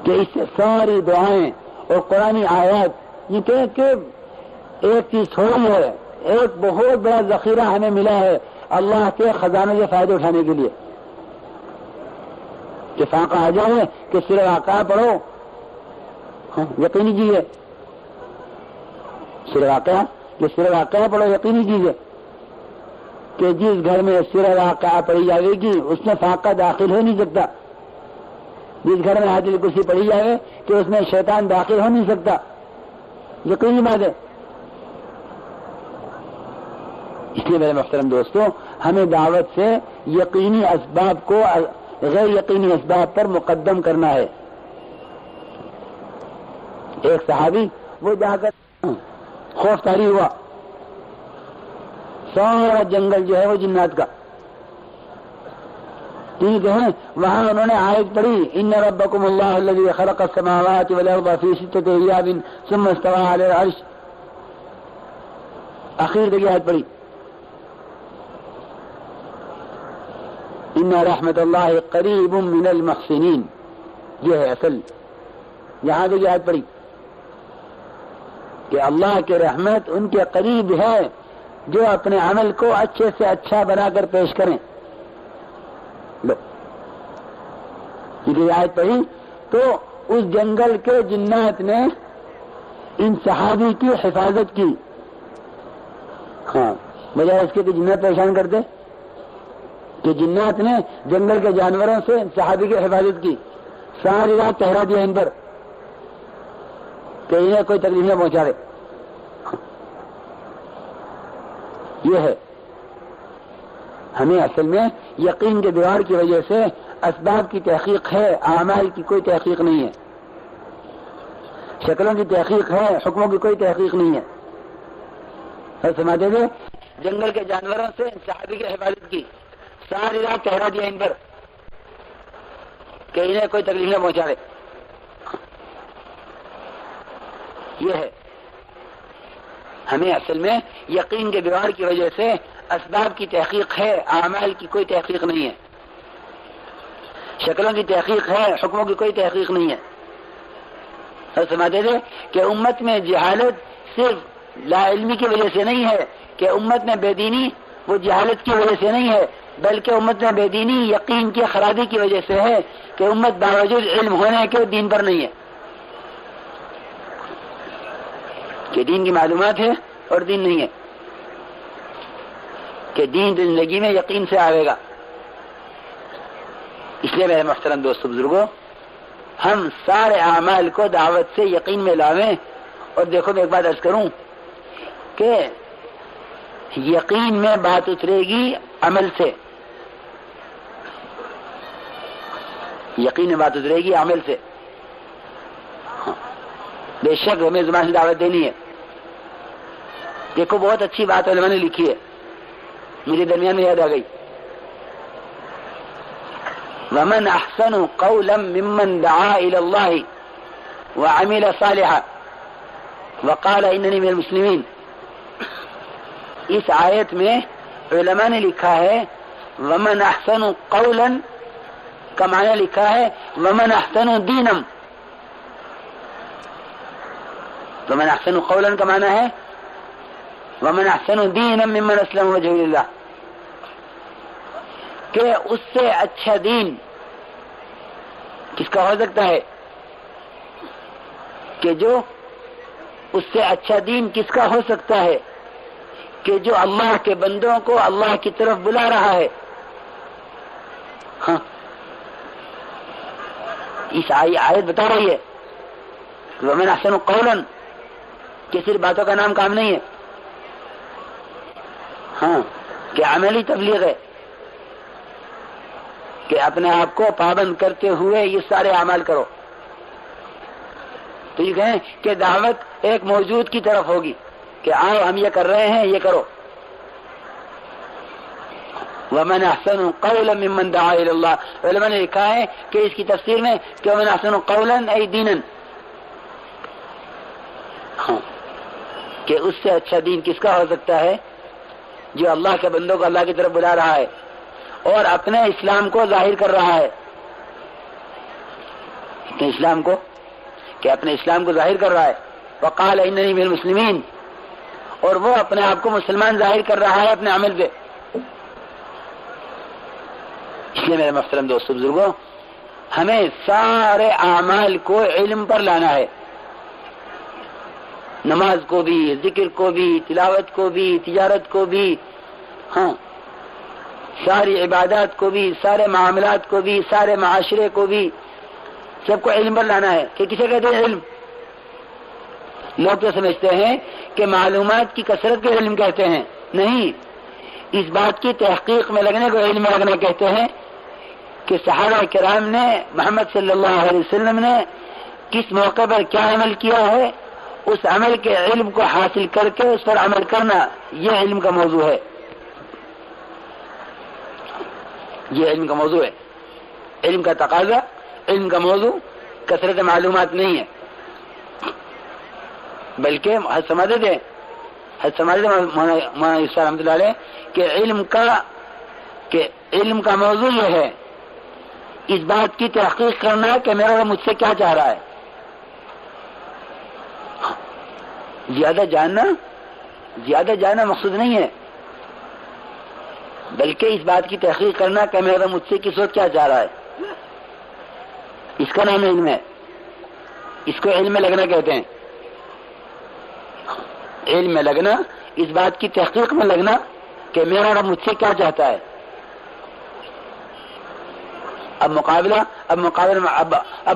کہ اس سے ساری دعائیں اور قرآنی آیات یہ کہ ایک چیز تھوڑی ہے، ایک بہت بڑا ذخیرہ ہمیں ملا ہے اللہ کے خزانے سے فائدے اٹھانے کے لیے. کہ فاقہ آ جائے کہ سورہ واقعہ پڑھو، یقینی چیز ہے. سورہ واقعہ پڑھو، یقینی چیز ہے کہ جس گھر میں سورہ واقعہ پڑھی جائے گی اس میں فاقہ داخل ہو نہیں سکتا. جس گھر میں آیت الکرسی پڑھی جائے کہ اس میں شیطان داخل ہو نہیں سکتا. یقینی بات ہے. اس لیے میرے محترم دوستوں، ہمیں دعوت سے یقینی اسباب کو غیر یقینی اسباب پر مقدم کرنا ہے. ایک صحابی وہ جا کر خوف طاری ہوا، سارا جنگل جو ہے وہ جنات کا، ٹھیک ہے. وہاں انہوں نے آیت پڑھی ان ربکم اللہ الذی خلق السماوات والارض فی ستۃ ایام ثم استوى علی العرش. آخر تک آیت پڑھی ان رحمت اللہ قریب من المحسنین. یہ ہے اصل. یہاں تک آیت پڑھی کہ اللہ کی رحمت ان کے قریب ہے جو اپنے عمل کو اچھے سے اچھا بنا کر پیش کریں. لو یہ آیت پڑھی تو اس جنگل کے جنات نے ان صحابی کی حفاظت کی. ہاں، بجائے اس کے کہ جنات پریشان کرتے، کہ جنات نے جنگل کے جانوروں سے صحابی کی حفاظت کی. ساری رات پہرا دیا ان پر کہ انہیں کوئی تکلیف نہ پہنچا دے. یہ ہے ہمیں اصل میں یقین کے دیوار کی وجہ سے اسباب کی تحقیق ہے، اعمال کی کوئی تحقیق نہیں ہے. شکلوں کی تحقیق ہے، حکموں کی کوئی تحقیق نہیں ہے. سمجھتے تھے جنگل کے جانوروں سے صحابی کی حفاظت کی، ساری رات پہرا دیا ان پر کہ انہیں کوئی تکلیف نہ پہنچا دے. یہ ہے ہمیں اصل میں یقین کے دیوار کی وجہ سے اسباب کی تحقیق ہے، اعمال کی کوئی تحقیق نہیں ہے. شکلوں کی تحقیق ہے، حکموں کی کوئی تحقیق نہیں ہے. سمجھتے تھے کہ امت میں جہالت صرف لا علمی کی وجہ سے نہیں ہے، کہ امت میں بے دینی وہ جہالت کی وجہ سے نہیں ہے، بلکہ امت میں بے دینی یقین کی خرابی کی وجہ سے ہے کہ امت باوجود علم ہونے کے دین پر نہیں ہے. کہ دین کی معلومات ہے اور دین نہیں ہے، کہ دین زندگی میں یقین سے آئے گا. اس لیے میرے محترم دوستو بزرگوں، ہم سارے اعمال کو دعوت سے یقین میں لاویں. اور دیکھو میں ایک بات عرض کروں کہ یقین میں بات اترے گی عمل سے، یقین میں بات اترے گی عمل سے. بے شک ہمیں زبان سے دعوت دینی ہے. دیکھو بہت اچھی بات علماء نے لکھی ہے، مجھے درمیان میں یاد آ گئی. ومن احسن قولا ممن دعا الى الله وعمل صالحا وقال انني من المسلمين. اس آیت میں علماء نے لکھا ہے ومن احسن قولا کا معنی لکھا ہے ومن احسن دینا. ومن احسن قولا کا معنی ہے ومن احسن دینا ممن اسلم وجهه لله، کہ اس سے اچھا دین کس کا ہو سکتا ہے، کہ جو اس سے اچھا دین کس کا ہو سکتا ہے کہ جو اللہ کے بندوں کو اللہ کی طرف بلا رہا ہے. ہاں، اس آیت بتا رہی ہے ومن احسن قولا کہ صرف باتوں کا نام کام نہیں ہے، ہاں، کہ عملی تبلیغ ہے، کہ اپنے آپ کو پابند کرتے ہوئے یہ سارے اعمال کرو. تو یہ کہیں کہ دعوت ایک موجود کی طرف ہوگی کہ آؤ ہم یہ کر رہے ہیں، یہ کرو. ومن احسن قولا ممن دعا الى الله. علماء نے لکھا ہے کہ اس کی تفسیر میں کہ ومن احسن قولا ای دینا، کہ اس سے اچھا دین کس کا ہو سکتا ہے جو اللہ کے بندوں کو اللہ کی طرف بلا رہا ہے اور اپنے اسلام کو ظاہر کر رہا ہے. اپنے اسلام کو، کہ اپنے اسلام کو ظاہر کر رہا ہے. وقال اننی من المسلمین، اور وہ اپنے آپ کو مسلمان ظاہر کر رہا ہے اپنے عمل سے. اس لیے میرے محترم دوستو بزرگوں، ہمیں سارے اعمال کو علم پر لانا ہے. نماز کو بھی، ذکر کو بھی، تلاوت کو بھی، تجارت کو بھی، ہاں ساری عبادات کو بھی، سارے معاملات کو بھی، سارے معاشرے کو بھی، سب کو علم پر لانا ہے. کہ کسے کہتے ہیں علم؟ لوگ تو سمجھتے ہیں کہ معلومات کی کثرت کو علم کہتے ہیں. نہیں، اس بات کی تحقیق میں لگنے کو علم میں لگنا کہتے ہیں کہ صحابہ کرام نے، محمد صلی اللہ علیہ وسلم نے کس موقع پر کیا عمل کیا ہے، اس عمل کے علم کو حاصل کر کے اس پر عمل کرنا، یہ علم کا موضوع ہے. یہ علم کا موضوع ہے. علم کا تقاضا، علم کا موضوع کثرت معلومات نہیں ہے، بلکہ مولانا عیسیٰ رحمۃ اللہ علیہ کہ علم کا موضوع یہ ہے اس بات کی تحقیق کرنا کہ میرا رب مجھ سے کیا چاہ رہا ہے. زیادہ جاننا مقصود نہیں ہے، بلکہ اس بات کی تحقیق کرنا کہ میرا رب مجھ سے کس وقت کیا چاہ رہا ہے. اس کا نام علم ہے. اس کو علم میں لگنا کہتے ہیں. علم میں لگنا، اس بات کی تحقیق میں لگنا کہ میرا رب مجھ سے کیا چاہتا ہے. اب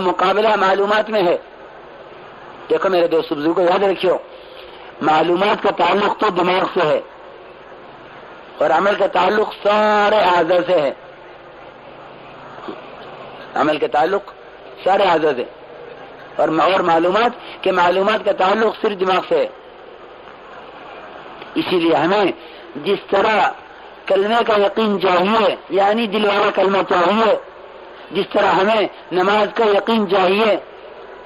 مقابلہ معلومات میں ہے. دیکھو میرے دوست بزرگوں، یاد رکھیو، معلومات کا تعلق تو دماغ سے ہے اور عمل کا تعلق سارے اعضاء سے ہے. عمل کا تعلق سارے اعضاء سے، اور معلومات کا تعلق صرف دماغ سے ہے. اسی لیے ہمیں جس طرح کلمے کا یقین چاہیے، یعنی دل والا کلمہ چاہیے، جس طرح ہمیں نماز کا یقین چاہیے،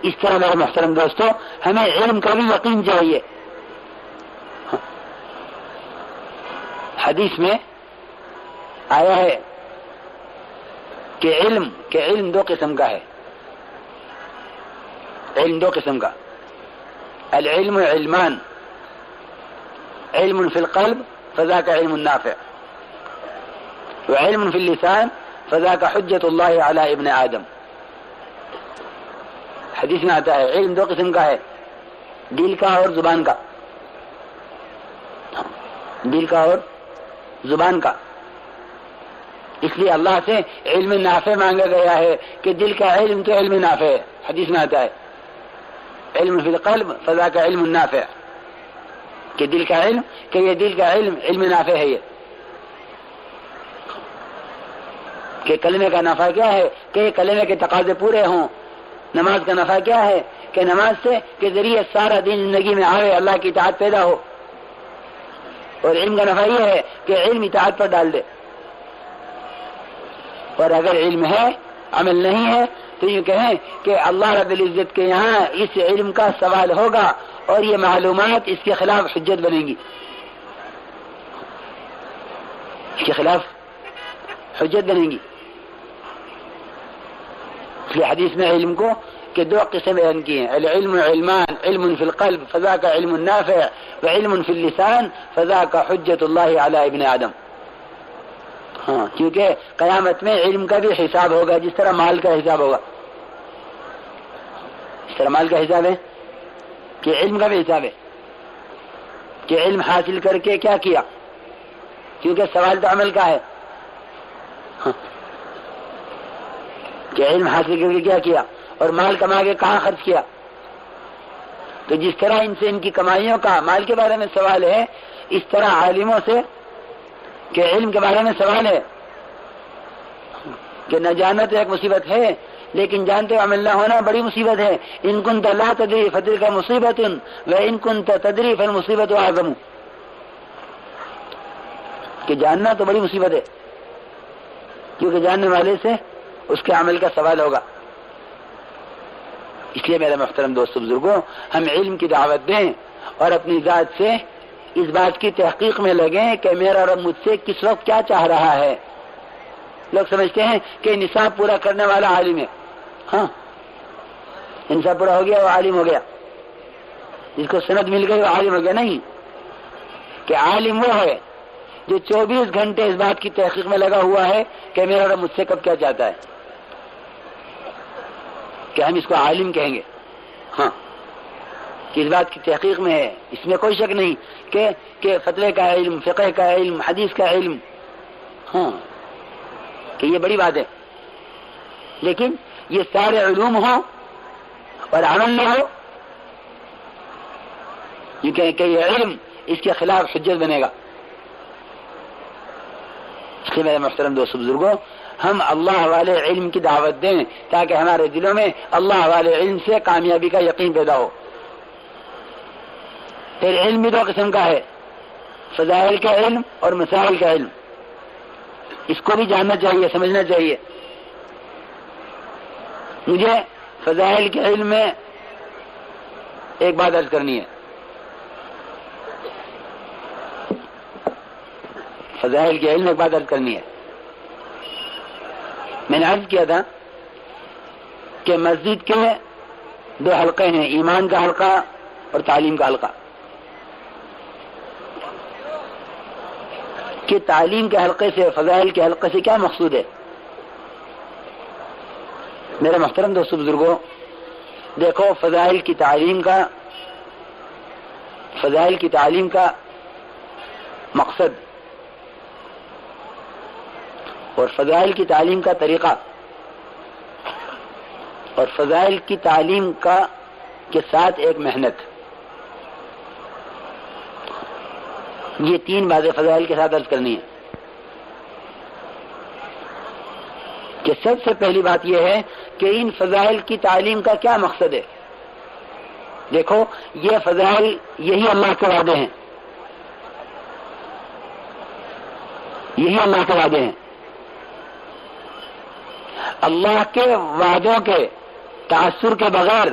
اس طرح میرے محترم دوستو ہمیں علم کا بھی یقین چاہیے. حدیث میں آیا ہے کہ علم دو قسم کا ہے. علم دو قسم کا، العلم علمان، علم فی القلب فذاک علم نافع، وعلم فی اللسان فذاک حجت اللہ علی ابن آدم. حدیث میں آتا ہے علم دو قسم کا ہے، دل کا اور زبان کا. دل کا اور زبان کا. اس لیے اللہ سے علم نافع مانگا گیا ہے کہ دل کا علم تو علم نافع ہے. حدیث میں آتا ہے علم فی القلب فذاک علم نافع، کہ دل کا علم، کہ یہ دل کا علم علم نافع ہے. یہ کہ کلمے کا نفع کیا ہے، کہ کلمے کے تقاضے پورے ہوں. نماز کا نفع کیا ہے، کہ نماز سے کے ذریعے سارا دین زندگی میں آوے، اللہ کی اطاعت پیدا ہو. اور علم کا نفع یہ ہے کہ علم اطاعت پر ڈال دے. اور اگر علم ہے عمل نہیں ہے تو یہ کہیں کہ اللہ رب العزت کے یہاں اس علم کا سوال ہوگا اور یہ معلومات اس کے خلاف حجت بنیں گی، اس کے خلاف حجت بنیں گی. اس لیے حدیث میں علم کو کہ دو قسم بیان کی ہیں، العلم علمان، علم فی القلب فذاک علم نافع، وعلم فی اللسان فذاک حجت اللہ علی ابن آدم. ہاں، کیونکہ قیامت میں علم کا بھی حساب ہوگا جس طرح مال کا حساب ہوگا. اس طرح مال کا حساب ہے کہ علم کا بھی حساب ہے کہ علم حاصل کر کے کیا کیا، کیونکہ سوال تو عمل کا ہے. ہاں، کہ علم حاصل کر کے کیا کیا اور مال کما کے کہاں خرچ کیا. تو جس طرح ان سے ان کی کمائیوں کا مال کے بارے میں سوال ہے، اس طرح عالموں سے کہ علم کے بارے میں سوال ہے. کہ نہ جاننا تو ایک مصیبت ہے، لیکن جانتے عمل نہ ہونا بڑی مصیبت ہے. ان کنت لا تدری فتلک مصیبت وان کنت تدری فالمصیبت اعظم. کہ جاننا تو بڑی مصیبت ہے، کیونکہ جاننے والے سے اس کے عمل کا سوال ہوگا. اس لیے میرے محترم دوستو بزرگوں، ہم علم کی دعوت دیں اور اپنی ذات سے اس بات کی تحقیق میں لگیں کہ میرا رب مجھ سے کس وقت کیا چاہ رہا ہے. لوگ سمجھتے ہیں کہ نصاب پورا کرنے والا عالم ہے. ہاں، انصاف پورا ہو گیا وہ عالم ہو گیا، جس کو سند مل گئی وہ عالم ہو گیا؟ نہیں، کہ عالم وہ ہے جو 24 گھنٹے اس بات کی تحقیق میں لگا ہوا ہے کہ میرا رب مجھ سے کب کیا چاہتا ہے، کہ ہم اس کو عالم کہیں گے؟ ہاں، کہ اس بات کی تحقیق میں ہے، اس میں کوئی شک نہیں کہ فتوے کا علم، فقہ کا علم، حدیث کا علم، ہاں، کہ یہ بڑی بات ہے، لیکن یہ سارے علوم ہوں اور عمل نہ ہو، کہ یہ علم اس کے خلاف حجت بنے گا۔ اس لیے میرے محترم دوست بزرگوں، ہم اللہ والے علم کی دعوت دیں تاکہ ہمارے دلوں میں اللہ والے علم سے کامیابی کا یقین پیدا ہو۔ پھر علم بھی دو قسم کا ہے، فضائل کا علم اور مسائل کا علم، اس کو بھی جاننا چاہیے، سمجھنا چاہیے۔ مجھے فضائل کے علم میں ایک بات عرض کرنی ہے، فضائل کے علم میں ایک بات عرض کرنی ہے۔ میں نے عرض کیا تھا کہ مسجد کے 2 حلقے ہیں، ایمان کا حلقہ اور تعلیم کا حلقہ، کہ تعلیم کے حلقے سے، فضائل کے حلقے سے کیا مقصود ہے؟ میرے محترم دوست بزرگوں، دیکھو، فضائل کی تعلیم کا مقصد اور فضائل کی تعلیم کا طریقہ اور فضائل کی تعلیم کے ساتھ ایک محنت، یہ 3 باتیں فضائل کے ساتھ عرض کرنی ہے۔ کہ سب سے پہلی بات یہ ہے کہ ان فضائل کی تعلیم کا کیا مقصد ہے؟ دیکھو، یہ فضائل یہی اللہ کے وعدے ہیں، یہی اللہ کے وعدے ہیں۔ اللہ کے وعدوں کے تاثر کے بغیر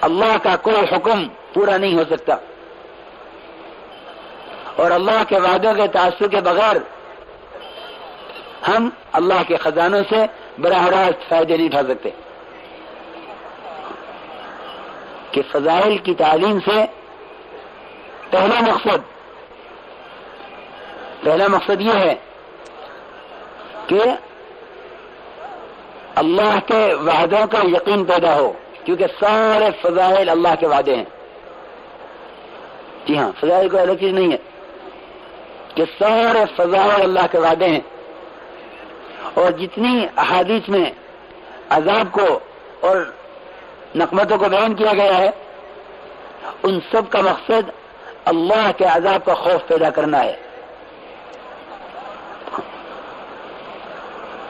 اللہ کا کوئی حکم پورا نہیں ہو سکتا، اور اللہ کے وعدوں کے تاثر کے بغیر ہم اللہ کے خزانوں سے براہ راست فائدے نہیں اٹھا سکتے۔ کہ فضائل کی تعلیم سے پہلا مقصد یہ ہے کہ اللہ کے وعدوں کا یقین پیدا ہو، کیونکہ سارے فضائل اللہ کے وعدے ہیں۔ جی ہاں، فضائل کوئی الگ چیز نہیں ہے، کہ سارے فضائل اللہ کے وعدے ہیں، اور جتنی احادیث میں عذاب کو اور نقمتوں کو بیان کیا گیا ہے، ان سب کا مقصد اللہ کے عذاب کا خوف پیدا کرنا ہے۔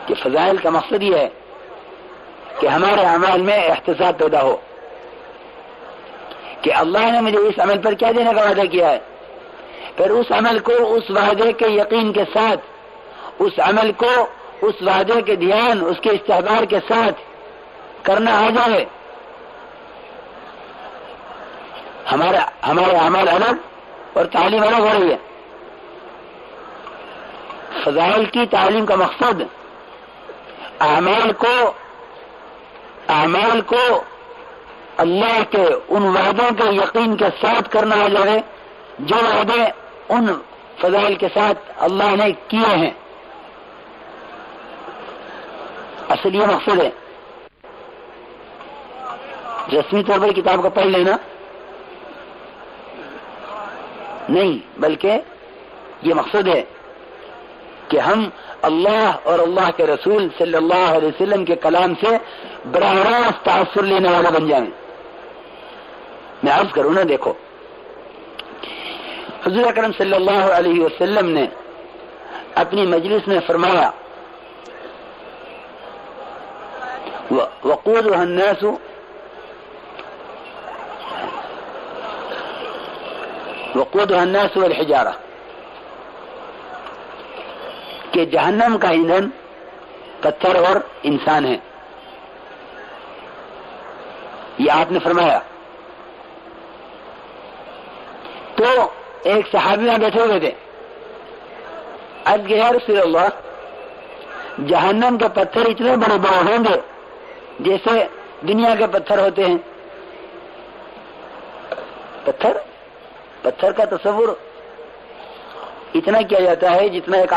کہ فضائل کا مقصد یہ ہے کہ ہمارے اعمال میں احتساب پیدا ہو، کہ اللہ نے مجھے اس عمل پر کیا دینے کا وعدہ کیا ہے، پھر اس عمل کو اس وعدے کے یقین کے ساتھ، اس عمل کو اس وعدے کے دھیان، اس کے استحبار کے ساتھ کرنا آ جائے۔ ہمارے اعمال الگ اور تعلیم الگ ہو رہی ہے۔ فضائل کی تعلیم کا مقصد اعمال کو اللہ کے ان وعدوں کے یقین کے ساتھ کرنا آ جائے جو وعدے ان فضائل کے ساتھ اللہ نے کیے ہیں۔ اصل یہ مقصد ہے، رسمی طور پر کتاب کو پڑھ لینا نہیں، بلکہ یہ مقصد ہے کہ ہم اللہ اور اللہ کے رسول صلی اللہ علیہ وسلم کے کلام سے براہ راست تاثر لینے والا بن جائیں۔ میں عرض کروں نا، دیکھو، حضور اکرم صلی اللہ علیہ وسلم نے اپنی مجلس میں فرمایا، وقودها الناس والحجارہ، کہ جہنم کا ایندھن پتھر اور انسان ہے۔ یہ آپ نے فرمایا۔ تو ایک صحابی میں بیٹھے ہوئے تھے، عرض کیا، یا رسول اللہ، جہنم کے پتھر اتنے بڑے بڑے ہوں گے جیسے دنیا کے پتھر ہوتے ہیں. پتھر کا تصور اتنا کیا جاتا ہے جتنا ایک